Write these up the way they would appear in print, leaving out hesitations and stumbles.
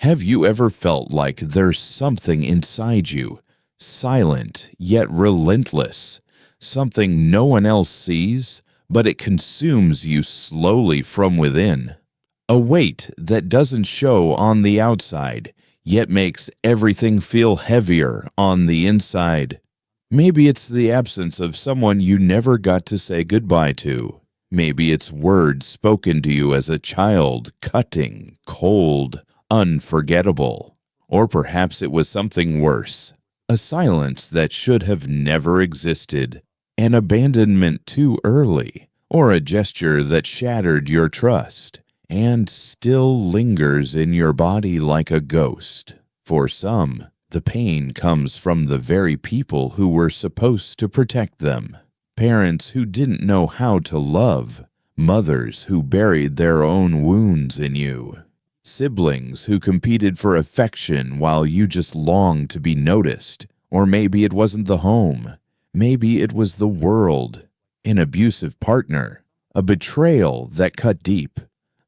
Have you ever felt like there's something inside you, silent yet relentless, something no one else sees, but it consumes you slowly from within? A weight that doesn't show on the outside, yet makes everything feel heavier on the inside. Maybe it's the absence of someone you never got to say goodbye to. Maybe it's words spoken to you as a child, cutting, cold, unforgettable. Or perhaps it was something worse, a silence that should have never existed, an abandonment too early, or a gesture that shattered your trust, and still lingers in your body like a ghost. For some, the pain comes from the very people who were supposed to protect them. Parents who didn't know how to love, mothers who buried their own wounds in you, siblings who competed for affection while you just longed to be noticed. Or maybe it wasn't the home, maybe it was the world, an abusive partner, a betrayal that cut deep,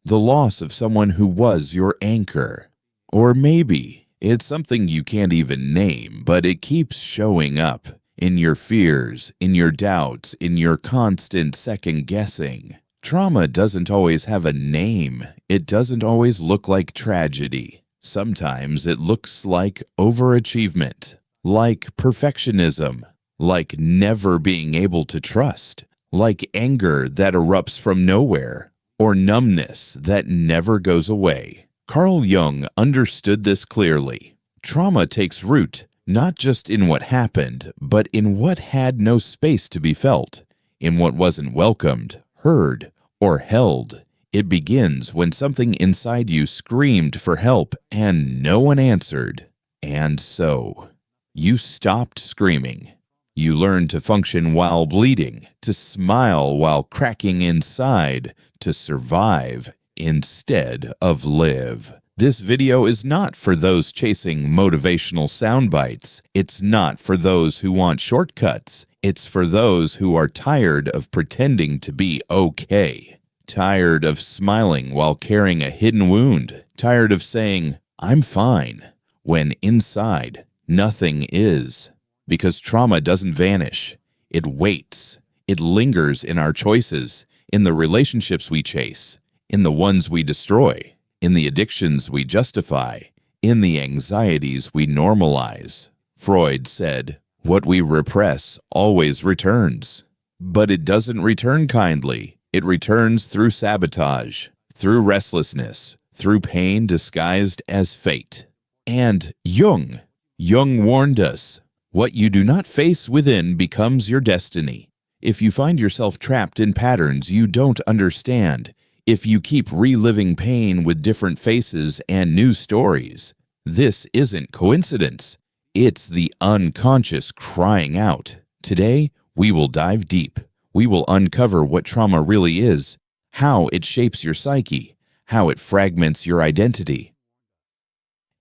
the loss of someone who was your anchor. Or maybe it's something you can't even name, but it keeps showing up. In your fears, in your doubts, in your constant second-guessing. Trauma doesn't always have a name. It doesn't always look like tragedy. Sometimes it looks like overachievement, like perfectionism, like never being able to trust, like anger that erupts from nowhere, or numbness that never goes away. Carl Jung understood this clearly. Trauma takes root not just in what happened, but in what had no space to be felt, in what wasn't welcomed, heard, or held. It begins when something inside you screamed for help and no one answered. And so, you stopped screaming. You learned to function while bleeding, to smile while cracking inside, to survive instead of live. This video is not for those chasing motivational sound bites. It's not for those who want shortcuts. It's for those who are tired of pretending to be okay. Tired of smiling while carrying a hidden wound. Tired of saying, "I'm fine," when inside, nothing is. Because trauma doesn't vanish. It waits. It lingers in our choices, in the relationships we chase, in the ones we destroy, in the addictions we justify, in the anxieties we normalize. Freud said, "What we repress always returns." But it doesn't return kindly. It returns through sabotage, through restlessness, through pain disguised as fate. And Jung warned us, what you do not face within becomes your destiny. If you find yourself trapped in patterns you don't understand, if you keep reliving pain with different faces and new stories, this isn't coincidence. It's the unconscious crying out. Today, we will dive deep. We will uncover what trauma really is, how it shapes your psyche, how it fragments your identity,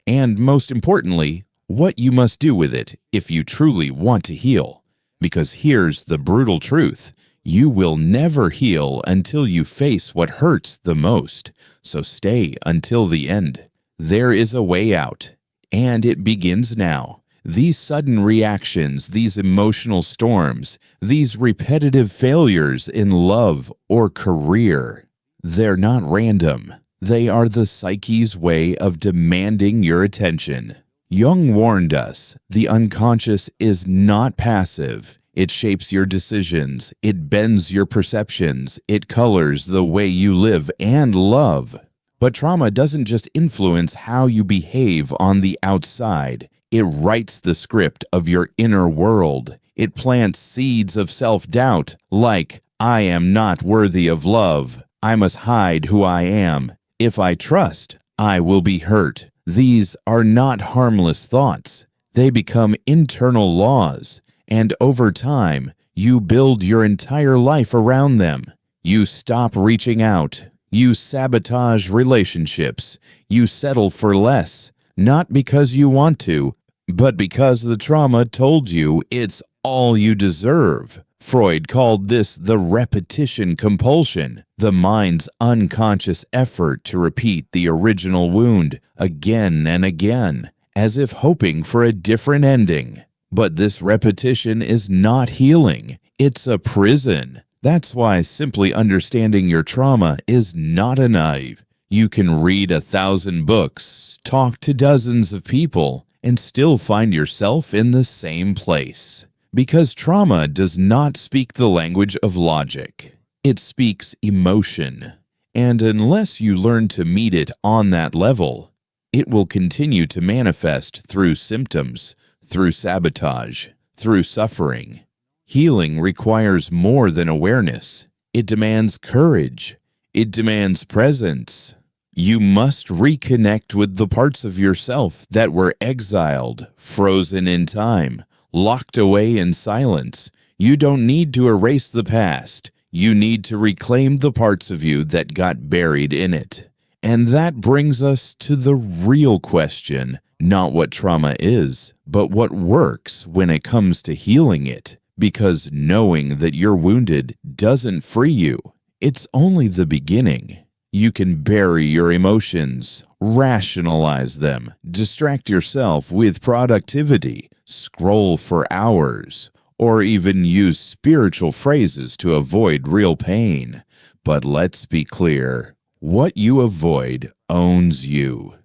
and most importantly, what you must do with it if you truly want to heal. Because here's the brutal truth. You will never heal until you face what hurts the most, so stay until the end. There is a way out, and it begins now. These sudden reactions, these emotional storms, these repetitive failures in love or career, they're not random. They are the psyche's way of demanding your attention. Jung warned us, the unconscious is not passive. It shapes your decisions, it bends your perceptions, it colors the way you live and love. But trauma doesn't just influence how you behave on the outside. It writes the script of your inner world. It plants seeds of self-doubt, like, "I am not worthy of love. I must hide who I am. If I trust, I will be hurt." These are not harmless thoughts. They become internal laws. And over time, you build your entire life around them. You stop reaching out. You sabotage relationships. You settle for less, not because you want to, but because the trauma told you it's all you deserve. Freud called this the repetition compulsion, the mind's unconscious effort to repeat the original wound again and again, as if hoping for a different ending. But this repetition is not healing. It's a prison. That's why simply understanding your trauma is not enough. You can read 1,000 books, talk to dozens of people, and still find yourself in the same place. Because trauma does not speak the language of logic. It speaks emotion. And unless you learn to meet it on that level, it will continue to manifest through symptoms, through sabotage, through suffering. Healing requires more than awareness. It demands courage. It demands presence. You must reconnect with the parts of yourself that were exiled, frozen in time, locked away in silence. You don't need to erase the past. You need to reclaim the parts of you that got buried in it. And that brings us to the real question, not what trauma is, but what works when it comes to healing it. Because knowing that you're wounded doesn't free you. It's only the beginning. You can bury your emotions, rationalize them, distract yourself with productivity, scroll for hours, or even use spiritual phrases to avoid real pain. But let's be clear, what you avoid owns you.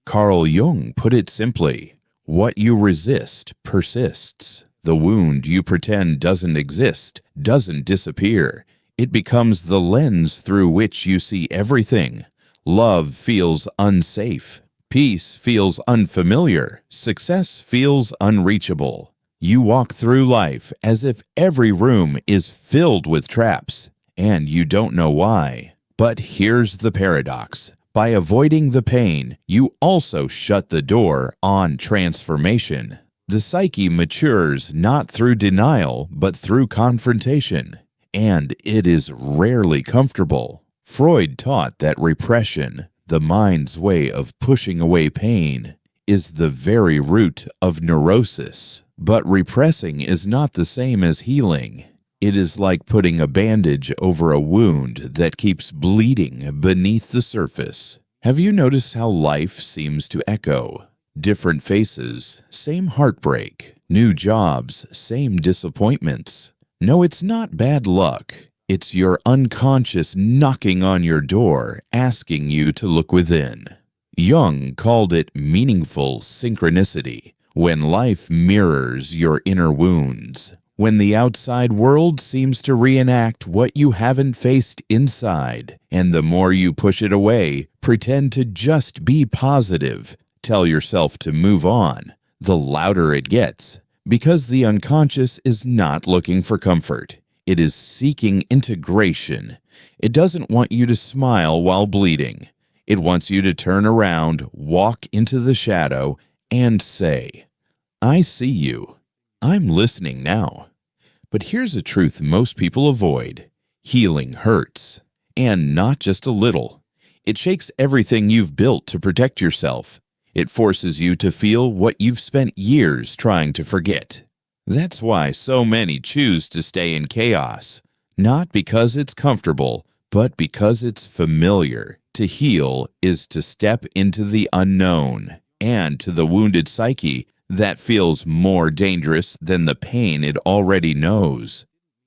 Carl Jung put it simply, what you resist persists. The wound you pretend doesn't exist doesn't disappear. It becomes the lens through which you see everything. Love feels unsafe. Peace feels unfamiliar. Success feels unreachable. You walk through life as if every room is filled with traps, and you don't know why. But here's the paradox. By avoiding the pain, you also shut the door on transformation. The psyche matures not through denial, but through confrontation. And it is rarely comfortable. Freud taught that repression, the mind's way of pushing away pain, is the very root of neurosis. But repressing is not the same as healing. It is like putting a bandage over a wound that keeps bleeding beneath the surface. Have you noticed how life seems to echo? Different faces, same heartbreak. New jobs, same disappointments. No, it's not bad luck. It's your unconscious knocking on your door, asking you to look within. Jung called it meaningful synchronicity, when life mirrors your inner wounds, when the outside world seems to reenact what you haven't faced inside, and the more you push it away, pretend to just be positive, tell yourself to move on, the louder it gets, because the unconscious is not looking for comfort. It is seeking integration. It doesn't want you to smile while bleeding. It wants you to turn around, walk into the shadow, and say, I see you. I'm listening now. But here's a truth most people avoid. Healing hurts. And not just a little. It shakes everything you've built to protect yourself. It forces you to feel what you've spent years trying to forget. That's why so many choose to stay in chaos. Not because it's comfortable, but because it's familiar. To heal is to step into the unknown, and to the wounded psyche, that feels more dangerous than the pain it already knows.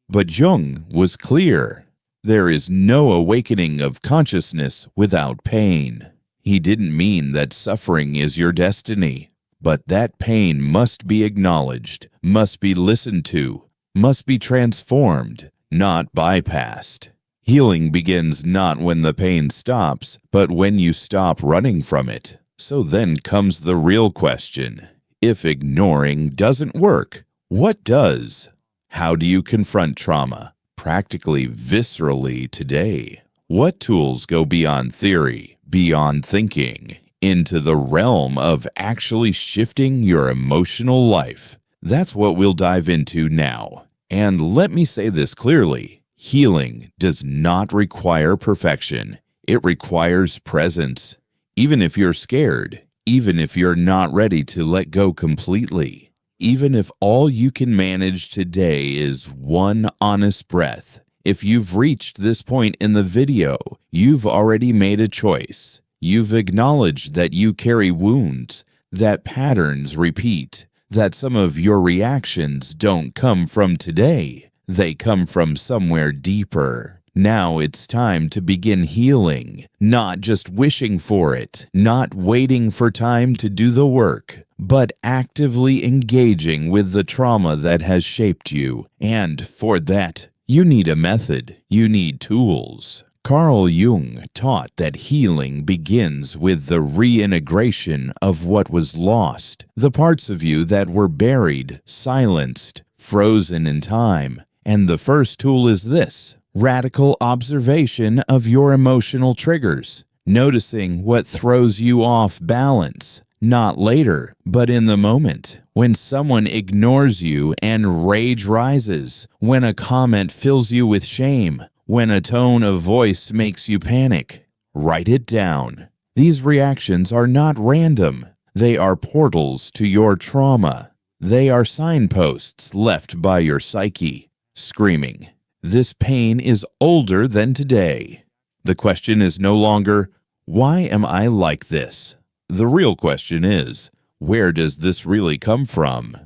But Jung was clear. There is no awakening of consciousness without pain. He didn't mean that suffering is your destiny, but that pain must be acknowledged, must be listened to, must be transformed, not bypassed. Healing begins not when the pain stops, but when you stop running from it. So then comes the real question. If ignoring doesn't work, what does? How do you confront trauma, practically viscerally today? What tools go beyond theory, beyond thinking, into the realm of actually shifting your emotional life? That's what we'll dive into now. And let me say this clearly. Healing does not require perfection. It requires presence. Even if you're scared, even if you're not ready to let go completely, Even if all you can manage today is one honest breath, if you've reached this point in the video, you've already made a choice. You've acknowledged that you carry wounds, that patterns repeat, that some of your reactions don't come from today. They come from somewhere deeper. Now it's time to begin healing, not just wishing for it, not waiting for time to do the work, but actively engaging with the trauma that has shaped you. And for that, you need a method. You need tools. Carl Jung taught that healing begins with the reintegration of what was lost, the parts of you that were buried, silenced, frozen in time. And the first tool is this: radical observation of your emotional triggers, noticing what throws you off balance, not later, but in the moment, when someone ignores you and rage rises, when a comment fills you with shame, when a tone of voice makes you panic. Write it down. These reactions are not random. They are portals to your trauma. They are signposts left by your psyche, screaming, "This pain is older than today." The question is no longer, "Why am I like this?" The real question is, where does this really come from?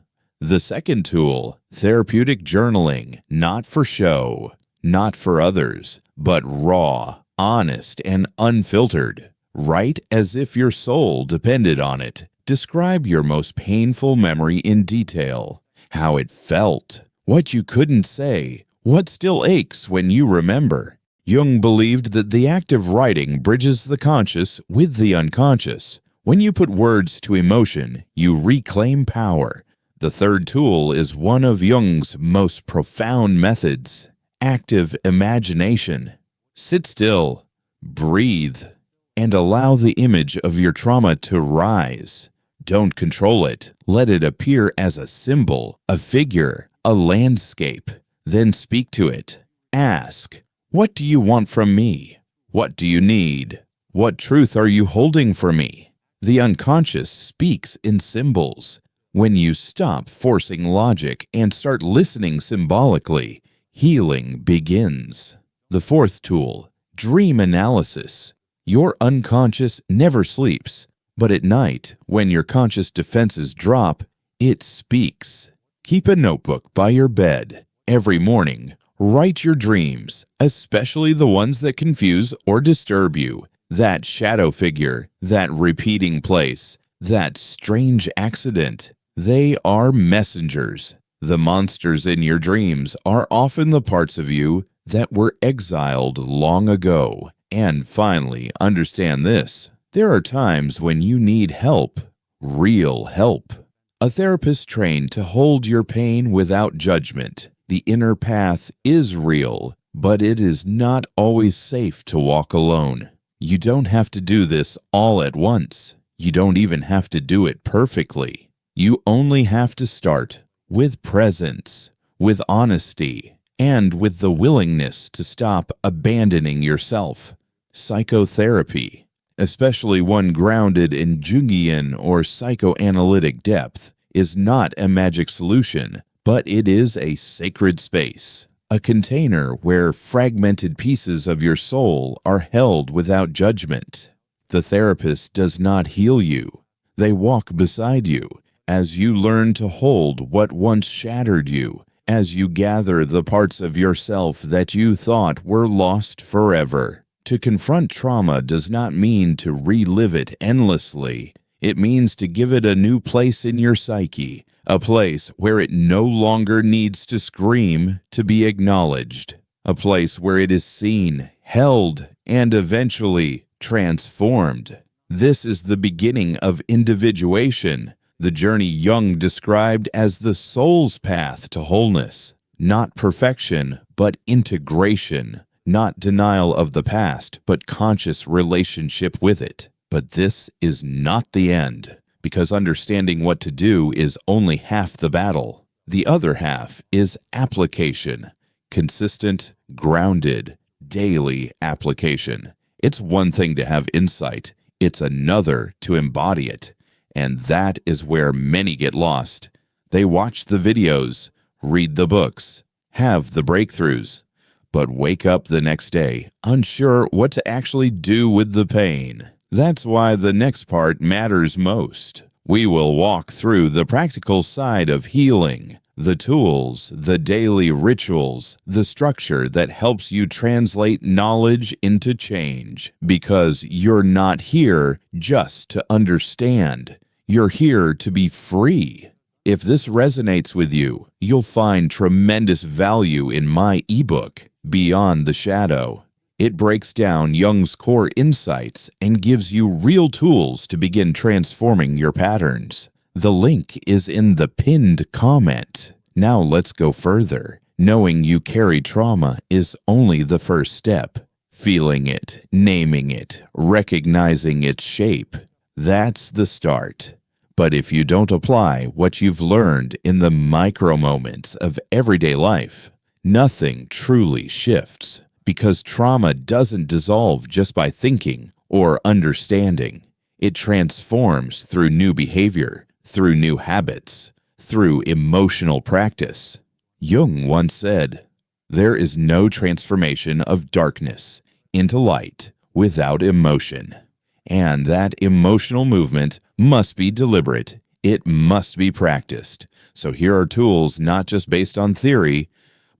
The second tool, therapeutic journaling, not for show, not for others, but raw, honest, and unfiltered. Write as if your soul depended on it. Describe your most painful memory in detail, how it felt, what you couldn't say, what still aches when you remember. Jung believed that the act of writing bridges the conscious with the unconscious. When you put words to emotion, you reclaim power. The third tool is one of Jung's most profound methods: active imagination. Sit still, breathe, and allow the image of your trauma to rise. Don't control it. Let it appear as a symbol, a figure, a landscape. Then speak to it. Ask, "What do you want from me? What do you need? What truth are you holding for me?" The unconscious speaks in symbols. When you stop forcing logic and start listening symbolically, healing begins. The fourth tool, dream analysis. Your unconscious never sleeps, but at night, when your conscious defenses drop, it speaks. Keep a notebook by your bed. Every morning, write your dreams, especially the ones that confuse or disturb you. That shadow figure, that repeating place, that strange accident. They are messengers. The monsters in your dreams are often the parts of you that were exiled long ago. And finally, understand this: there are times when you need help, real help. A therapist trained to hold your pain without judgment. The inner path is real, but it is not always safe to walk alone. You don't have to do this all at once. You don't even have to do it perfectly. You only have to start with presence, with honesty, and with the willingness to stop abandoning yourself. Psychotherapy, especially one grounded in Jungian or psychoanalytic depth, is not a magic solution, but it is a sacred space. A container where fragmented pieces of your soul are held without judgment. The therapist does not heal you. They walk beside you as you learn to hold what once shattered you, as you gather the parts of yourself that you thought were lost forever. To confront trauma does not mean to relive it endlessly. It means to give it a new place in your psyche, a place where it no longer needs to scream to be acknowledged, a place where it is seen, held, and eventually transformed. This is the beginning of individuation, the journey Jung described as the soul's path to wholeness. Not perfection, but integration. Not denial of the past, but conscious relationship with it. But this is not the end, because understanding what to do is only half the battle. The other half is application. Consistent, grounded, daily application. It's one thing to have insight. It's another to embody it. And that is where many get lost. They watch the videos, read the books, have the breakthroughs, but wake up the next day unsure what to actually do with the pain. That's why the next part matters most. We will walk through the practical side of healing, the tools, the daily rituals, the structure that helps you translate knowledge into change. Because you're not here just to understand. You're here to be free. If this resonates with you, you'll find tremendous value in my ebook, Beyond the Shadow. It breaks down Jung's core insights and gives you real tools to begin transforming your patterns. The link is in the pinned comment. Now let's go further. Knowing you carry trauma is only the first step. Feeling it, naming it, recognizing its shape. That's the start. But if you don't apply what you've learned in the micro moments of everyday life, nothing truly shifts. Because trauma doesn't dissolve just by thinking or understanding. It transforms through new behavior, through new habits, through emotional practice. Jung once said, "There is no transformation of darkness into light without emotion." And that emotional movement must be deliberate. It must be practiced. So here are tools not just based on theory,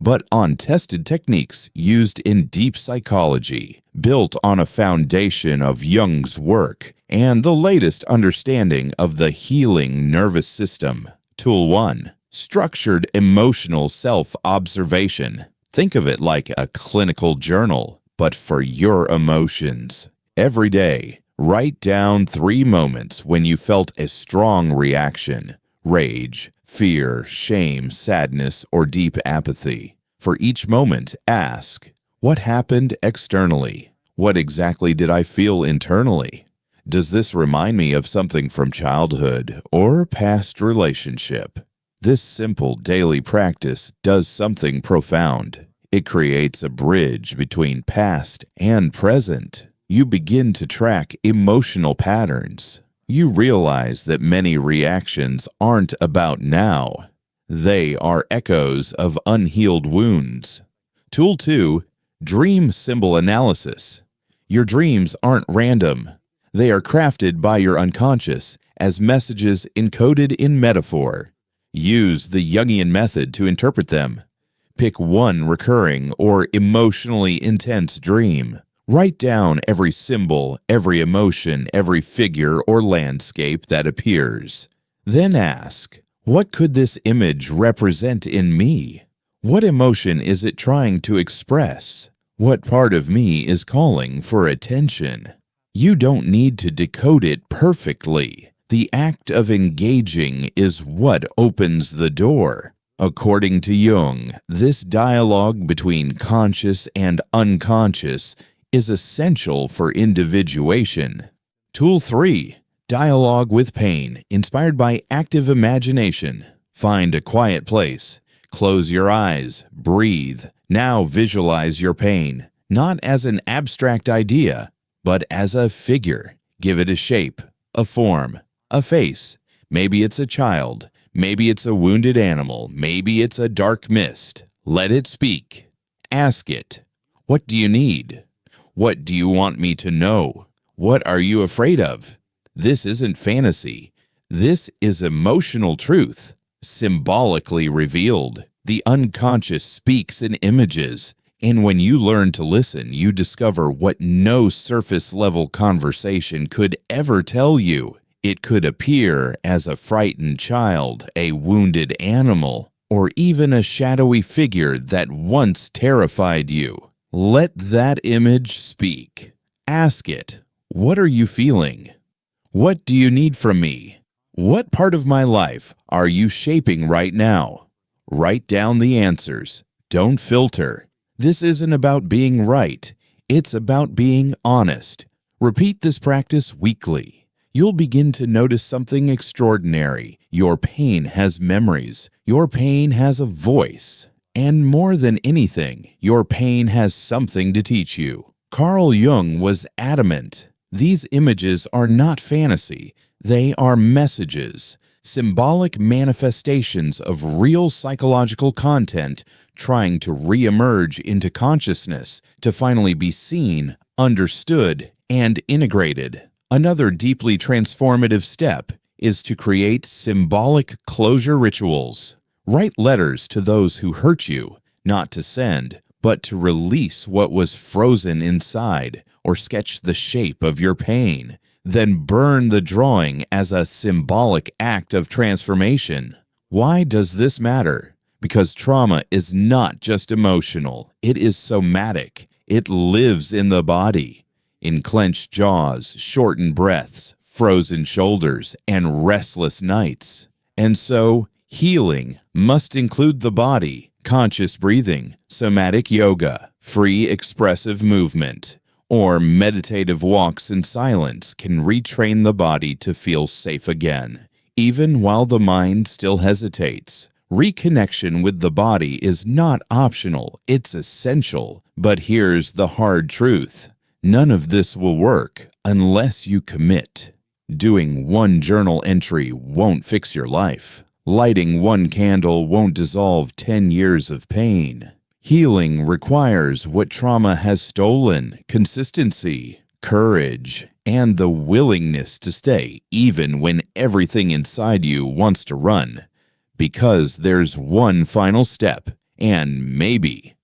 but on tested techniques used in deep psychology, built on a foundation of Jung's work and the latest understanding of the healing nervous system. Tool 1. Structured emotional self-observation. Think of it like a clinical journal, but for your emotions. Every day, write down 3 moments when you felt a strong reaction: rage, fear, shame, sadness, or deep apathy. For each moment, ask, what happened externally? What exactly did I feel internally? Does this remind me of something from childhood or past relationship? This simple daily practice does something profound. It creates a bridge between past and present. You begin to track emotional patterns. You realize that many reactions aren't about now. They are echoes of unhealed wounds. Tool 2. Dream symbol analysis. Your dreams aren't random. They are crafted by your unconscious as messages encoded in metaphor. Use the Jungian method to interpret them. Pick one recurring or emotionally intense dream. Write down every symbol, every emotion, every figure or landscape that appears. Then ask, what could this image represent in me? What emotion is it trying to express? What part of me is calling for attention? You don't need to decode it perfectly. The act of engaging is what opens the door. According to Jung, this dialogue between conscious and unconscious is essential for individuation. Tool 3. Dialogue with pain, inspired by active imagination. Find a quiet place. Close your eyes. Breathe. Now visualize your pain, not as an abstract idea, but as a figure. Give it a shape, a form, a face. Maybe it's a child. Maybe it's a wounded animal. Maybe it's a dark mist. Let it speak. Ask it, what do you need? What do you want me to know? What are you afraid of? This isn't fantasy. This is emotional truth, symbolically revealed. The unconscious speaks in images, and when you learn to listen, you discover what no surface-level conversation could ever tell you. It could appear as a frightened child, a wounded animal, or even a shadowy figure that once terrified you. Let that image speak. Ask it, what are you feeling? What do you need from me? What part of my life are you shaping right now? Write down the answers. Don't filter. This isn't about being right. It's about being honest. Repeat this practice weekly. You'll begin to notice something extraordinary. Your pain has memories. Your pain has a voice. And more than anything, your pain has something to teach you. Carl Jung was adamant. These images are not fantasy. They are messages, symbolic manifestations of real psychological content trying to re-emerge into consciousness to finally be seen, understood, and integrated. Another deeply transformative step is to create symbolic closure rituals. Write letters to those who hurt you, not to send, but to release what was frozen inside, or sketch the shape of your pain. Then burn the drawing as a symbolic act of transformation. Why does this matter? Because trauma is not just emotional, it is somatic. It lives in the body, in clenched jaws, shortened breaths, frozen shoulders, and restless nights. And so, healing must include the body, conscious breathing, somatic yoga, free expressive movement, or meditative walks in silence can retrain the body to feel safe again. Even while the mind still hesitates, reconnection with the body is not optional, it's essential. But here's the hard truth. None of this will work unless you commit. Doing one journal entry won't fix your life. Lighting one candle won't dissolve 10 years of pain. Healing requires what trauma has stolen: consistency, courage, and the willingness to stay even when everything inside you wants to run. Because there's one final step, and maybe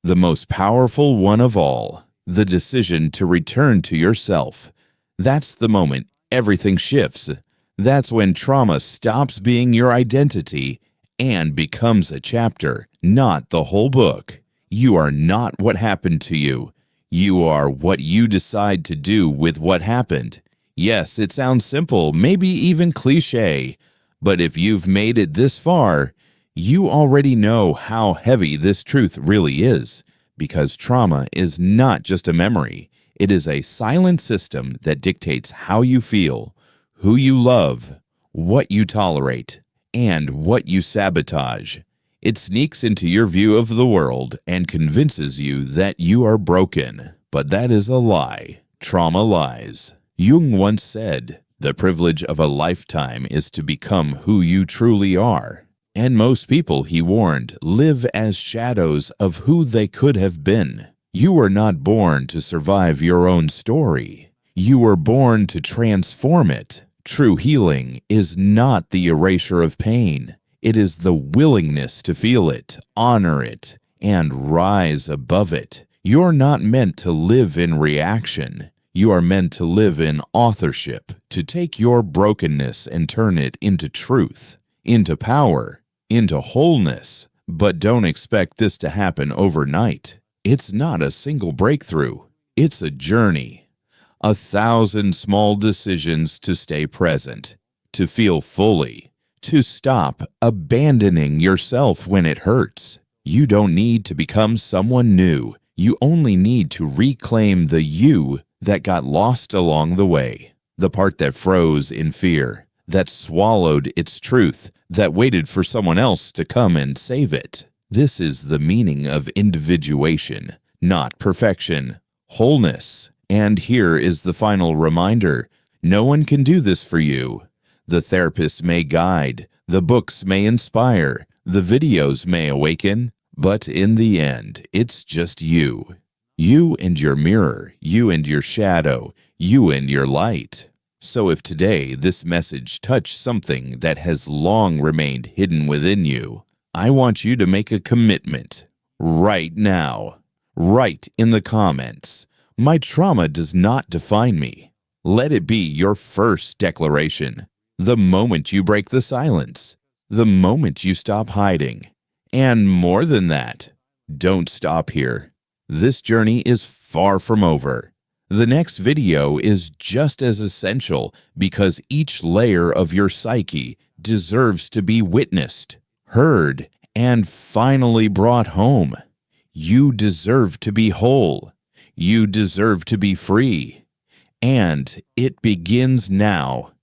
the most powerful one of all, the decision to return to yourself. That's the moment everything shifts. That's when trauma stops being your identity and becomes a chapter, not the whole book. You are not what happened to you. You are what you decide to do with what happened. Yes, it sounds simple, maybe even cliche, but if you've made it this far, you already know how heavy this truth really is, because trauma is not just a memory. It is a silent system that dictates how you feel, who you love, what you tolerate, and what you sabotage. It sneaks into your view of the world and convinces you that you are broken. But that is a lie. Trauma lies. Jung once said, "The privilege of a lifetime is to become who you truly are." And most people, he warned, live as shadows of who they could have been. You were not born to survive your own story. You were born to transform it. True healing is not the erasure of pain. It is the willingness to feel it, honor it, and rise above it. You're not meant to live in reaction. You are meant to live in authorship, to take your brokenness and turn it into truth, into power, into wholeness. But don't expect this to happen overnight. It's not a single breakthrough. It's a journey. 1,000 small decisions to stay present, to feel fully, to stop abandoning yourself when it hurts. You don't need to become someone new. You only need to reclaim the you that got lost along the way, the part that froze in fear, that swallowed its truth, that waited for someone else to come and save it. This is the meaning of individuation, not perfection, wholeness. And here is the final reminder. No one can do this for you. The therapist may guide, the books may inspire, the videos may awaken, but in the end, it's just you. You and your mirror, you and your shadow, you and your light. So if today this message touched something that has long remained hidden within you, I want you to make a commitment right now. Write in the comments, "My trauma does not define me." Let it be your first declaration. The moment you break the silence, the moment you stop hiding. And more than that, don't stop here. This journey is far from over. The next video is just as essential because each layer of your psyche deserves to be witnessed, heard, and finally brought home. You deserve to be whole. You deserve to be free. And it begins now.